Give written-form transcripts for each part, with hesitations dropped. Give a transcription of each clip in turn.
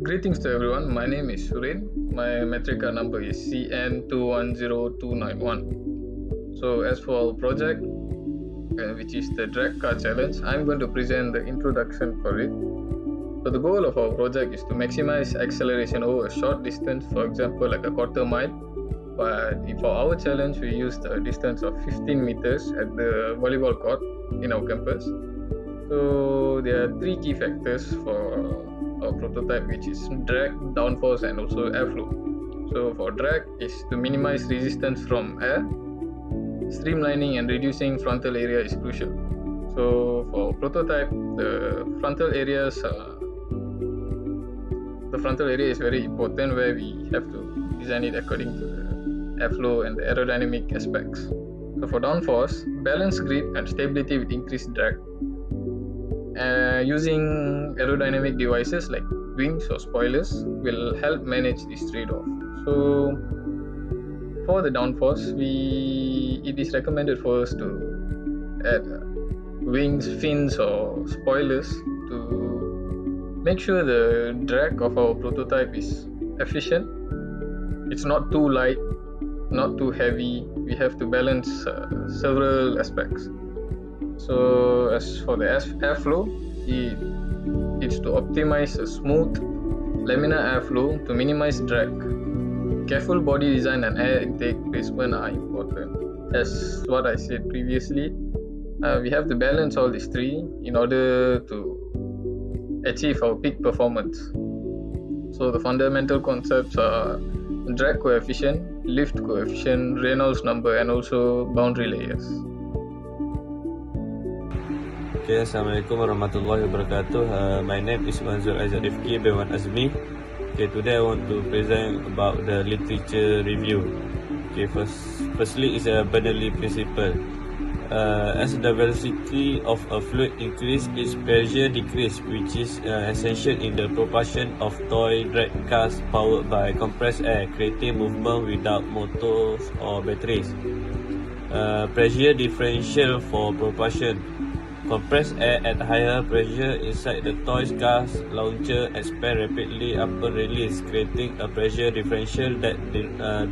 Greetings to everyone. My name is Surin. My metric card number is CN210291. So, as for our project, which is the drag car challenge, I'm going to present the introduction for it. So, the goal of our project is to maximize acceleration over a short distance, for example, like a quarter mile. But for our challenge, we used a distance of 15 meters at the volleyball court in our campus. So there are three key factors for our prototype, which is drag, downforce, and also airflow. So for drag is to minimize resistance from air. Streamlining and reducing frontal area is crucial. So for prototype, the frontal area is very important, where we have to design it according to the airflow and the aerodynamic aspects. So for downforce, balance grip and stability with increased drag. Using aerodynamic devices like wings or spoilers will help manage this trade-off. So for the downforce, it is recommended for us to add wings, fins, or spoilers to make sure the drag of our prototype is efficient. It's not too light, not too heavy. We have to balance several aspects. So as for the airflow, it's to optimize a smooth laminar airflow to minimize drag. Careful body design and air intake placement are important. As what I said previously, we have to balance all these three in order to achieve our peak performance. So the fundamental concepts are drag coefficient, lift coefficient, Reynolds number, and also boundary layers. Okay, Assalamualaikum warahmatullahi wabarakatuh. My name is Manzur Aizad Rifki bin Wan Azmi. Okay, today I want to present about the literature review. Okay, firstly is a Bernoulli principle. As the velocity of a fluid increase, its pressure decrease, which is essential in the propulsion of toy drag cars powered by compressed air, creating movement without motors or batteries. Pressure differential for propulsion. Compressed air at higher pressure inside the toy car's launcher expands rapidly upon release, creating a pressure differential that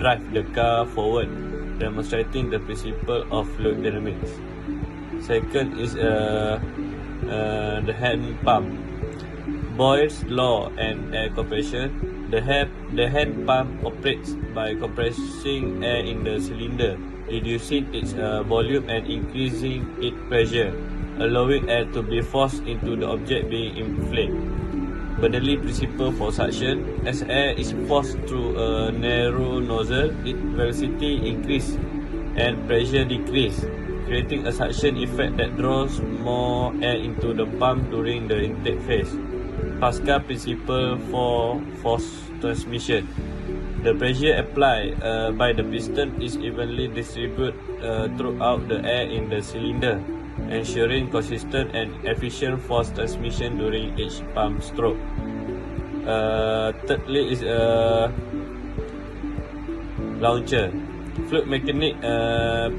drives the car forward, demonstrating the principle of fluid dynamics. Second is the hand pump. Boyle's law and air compression. The hand pump operates by compressing air in the cylinder, reducing its volume and increasing its pressure, allowing air to be forced into the object being inflated. Bernoulli principle for suction. As air is forced through a narrow nozzle, its velocity increases and pressure decreases, creating a suction effect that draws more air into the pump during the intake phase. Pascal principle for force transmission. The pressure applied by the piston is evenly distributed throughout the air in the cylinder, ensuring consistent and efficient force transmission during each pump stroke. Thirdly is launcher. Fluid mechanic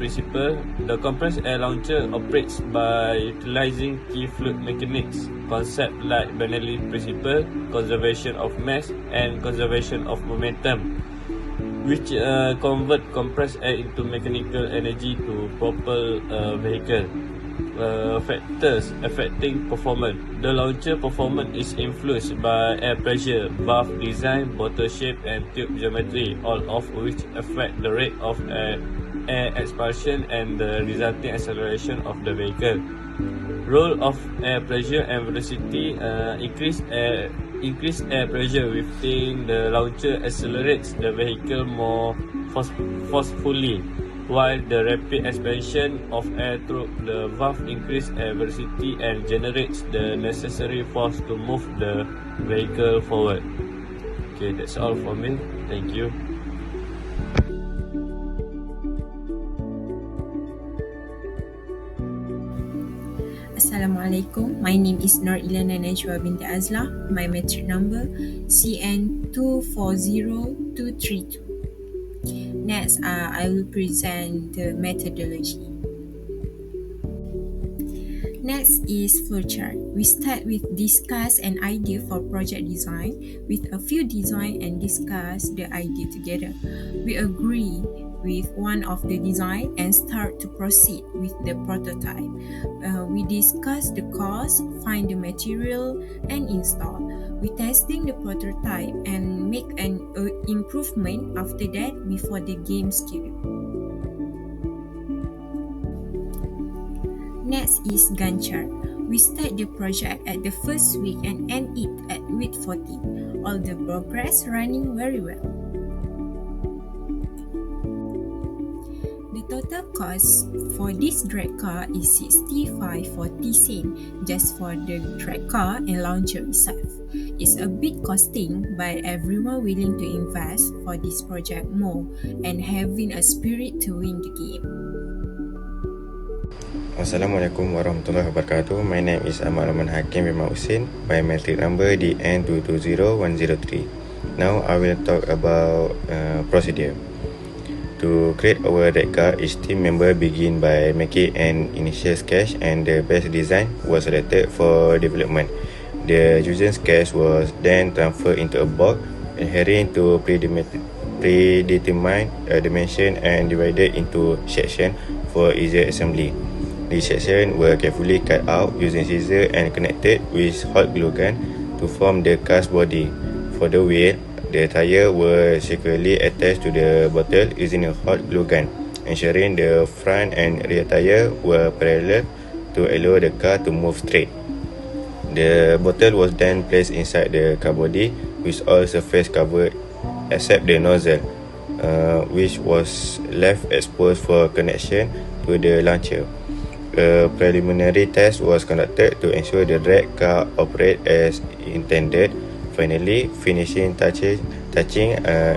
principle. The compressed air launcher operates by utilizing key fluid mechanics concepts like Bernoulli principle, conservation of mass, and conservation of momentum, which convert compressed air into mechanical energy to propel a vehicle. Factors affecting performance. The launcher performance is influenced by air pressure, valve design, bottle shape, and tube geometry, all of which affect the rate of air expulsion and the resulting acceleration of the vehicle. Role of air pressure and velocity. Increased air pressure within the launcher accelerates the vehicle more forcefully, while the rapid expansion of air through the valve increases air velocity and generates the necessary force to move the vehicle forward. Okay, that's all for me. Thank you. Assalamualaikum. My name is Nur Ilana Najwa binti Azla. My metric number CN240232. Next, I will present the methodology. Next is flowchart. We start with discuss an idea for project design with a few design and discuss the idea together. We agree with one of the design and start to proceed with the prototype. We discuss the cost, find the material and install. We testing the prototype and make an improvement after that before the game schedule. Next is Gantt chart. We start the project at the first week and end it at week 14. All the progress running very well. The total cost for this drag car is 65.40 cents just for the drag car and launcher itself. It's a bit costing, but everyone willing to invest for this project more and having a spirit to win the game. Assalamualaikum warahmatullahi wabarakatuh. My name is Ahmad Rahman Hakim bin Mausin. Biometric number DN220103. Now I will talk about procedure. To create our red car, each team member begin by making an initial sketch and the best design was selected for development. The chosen sketch was then transferred into a box, adhering to predetermined dimension and divided into sections for easier assembly. These sections were carefully cut out using scissors and connected with hot glue gun to form the car's body. For the wheel, the tire were securely attached to the bottle using a hot glue gun, ensuring the front and rear tire were parallel to allow the car to move straight. The bottle was then placed inside the car body with all surface covered except the nozzle, which was left exposed for connection to the launcher. A preliminary test was conducted to ensure the drag car operates as intended. Finally, finishing touching,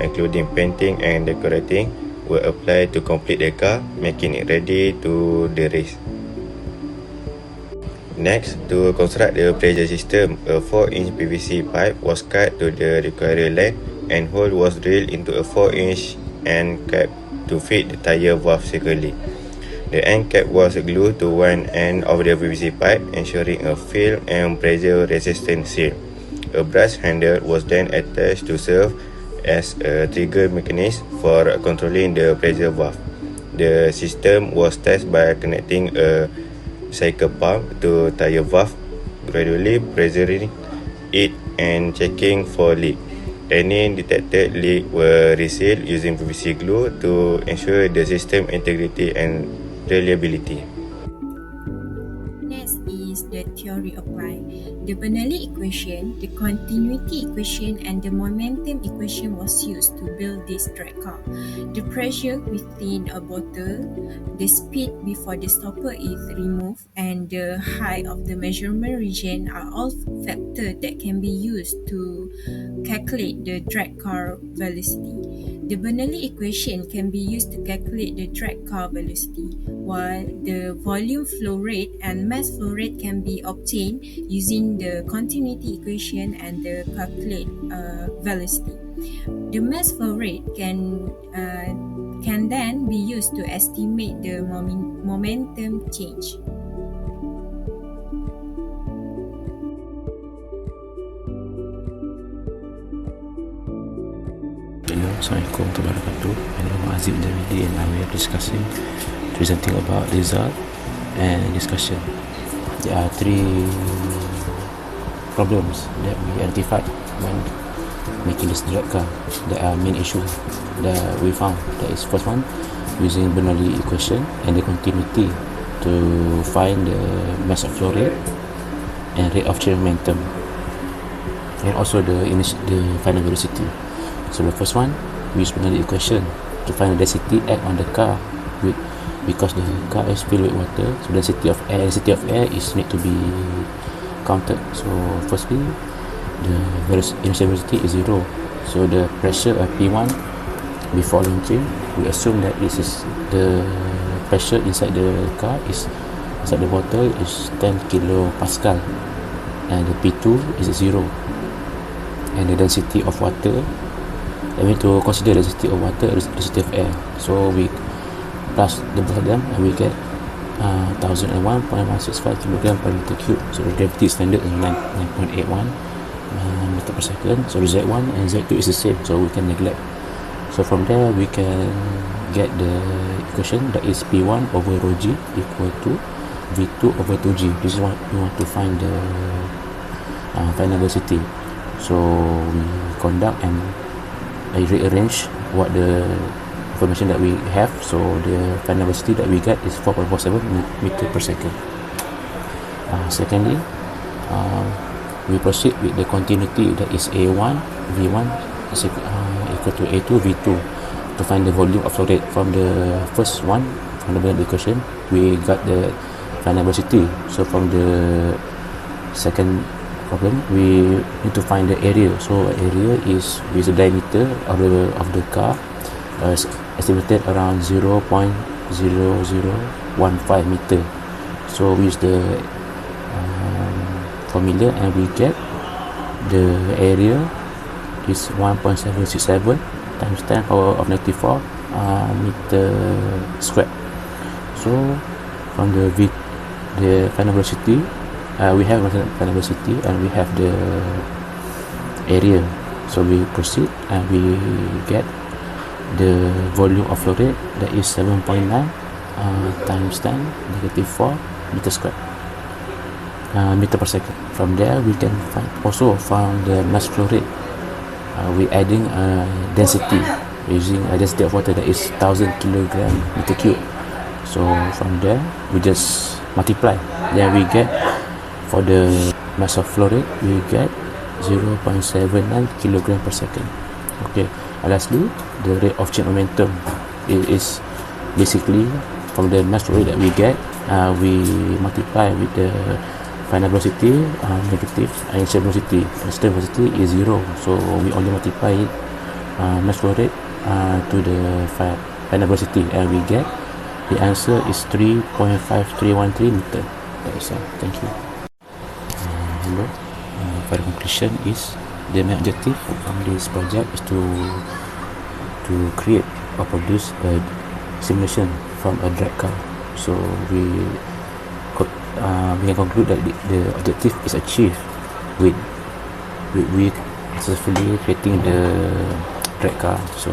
including painting and decorating, were applied to complete the car, making it ready to the race. Next, to construct the pressure system, a 4-inch PVC pipe was cut to the required length and hole was drilled into a 4-inch end cap to fit the tire valve securely. The end cap was glued to one end of the PVC pipe, ensuring a film and pressure-resistant seal. A brass handle was then attached to serve as a trigger mechanism for controlling the pressure valve. The system was tested by connecting a cycle pump to tire valve, gradually pressuring it and checking for leak. Any detected leak were resealed using PVC glue to ensure the system integrity and reliability. Next is the theory applied. The Bernoulli equation, the continuity equation and the momentum equation was used to build this drag car. The pressure within a bottle, the speed before the stopper is removed and the height of the measurement region are all factors that can be used to calculate the drag car velocity. The Bernoulli equation can be used to calculate the drag car velocity, while the volume flow rate and mass flow rate can be obtained using the continuity equation and the calculate velocity. The mass flow rate can then be used to estimate the momentum change. Hello, Assalamualaikum warahmatullahi wabarakatuh. My name is Aziz Jamili and I will be presenting about result and discussion. There are three problems that we identified when making this drag car. There are main issues that we found. That is first one, using Bernoulli equation and the continuity to find the mass of flow rate and rate of change momentum, and also the final velocity. So the first one, we use Bernoulli equation to find the density act on the car because the car is filled with water. So density of air is need to be counted. So firstly, the initial velocity is 0. So the pressure of P1 before launching, we assume that this is the pressure inside the car is inside the bottle is 10 kilopascal, and the P2 is 0, and the density of water. I mean to consider the density of water and density of air. So we plus the both of them and we get 1001.165 kg per meter cube. So the gravity standard is 9.81 meter per second. So Z1 and Z2 is the same, so we can neglect. So from there we can get the equation that is P1 over rho g equal to V2 over 2g. This is what we want to find the final velocity. So we conduct and rearrange what the information that we have. So the final velocity that we get is 4.47 meter per second. Secondly, we proceed with the continuity that is A1 V1 is equal to A2 V2 to find the volume of flow rate. From the first one, from the Bernoulli equation, we got the final velocity. So from the second problem, we need to find the area. So area is with the diameter of the car estimated around 0.0015 meter. So we use the formula and we get the area is 1.767 times 10 power of negative 4 meter squared. So from the final velocity, we have the final velocity and we have the area. So we proceed and we get the volume of flow rate that is 7.9 times 10 negative 4 meter squared meter per second. From there we can also find the mass flow rate. We adding density using a density of water that is 1000 kilogram meter cube. So from there we just multiply, then we get for the mass of flow rate we get 0.79 kilogram per second. Okay, and lastly the rate of change momentum is basically from the mass flow rate that we get, we multiply with the final velocity negative initial velocity. Initial velocity is 0, so we only multiply it mass flow rate to the final velocity and we get the answer is 3.5313 meter. That is all. Thank you. For the conclusion is the main objective of this project is to create or produce a simulation from a drag car. So we can conclude that the objective is achieved with successfully creating the drag car. So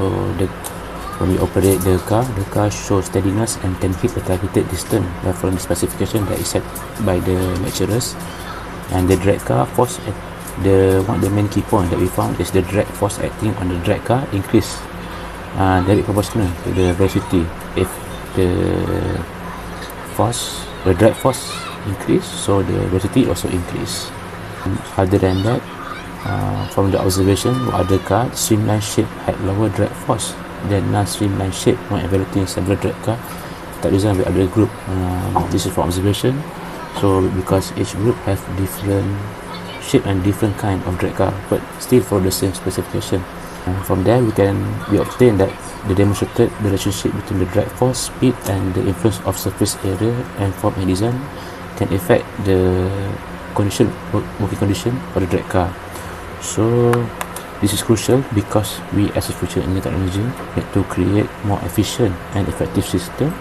when we operate the car shows steadiness and can hit the targeted distance from the specification that is set by the lecturers. And the drag car force one of the main key point that we found is the drag force acting on the drag car increase directly proportional to the velocity. If the drag force increase, so the velocity also increase. Other than that, from the observation of other cars, streamline shape had lower drag force than non-streamline shape when evaluating several drag car that result with other group. This is from observation. So because each group have different shape and different kind of drag car, but still for the same specification. From there we obtain that the demonstrated the relationship between the drag force, speed and the influence of surface area and form and design can affect the working condition for the drag car. So this is crucial because we as a future engineering technology need to create more efficient and effective system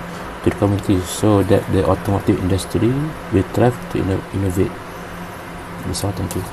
to the community so that the automotive industry will thrive to innovate. That's all. Thank you.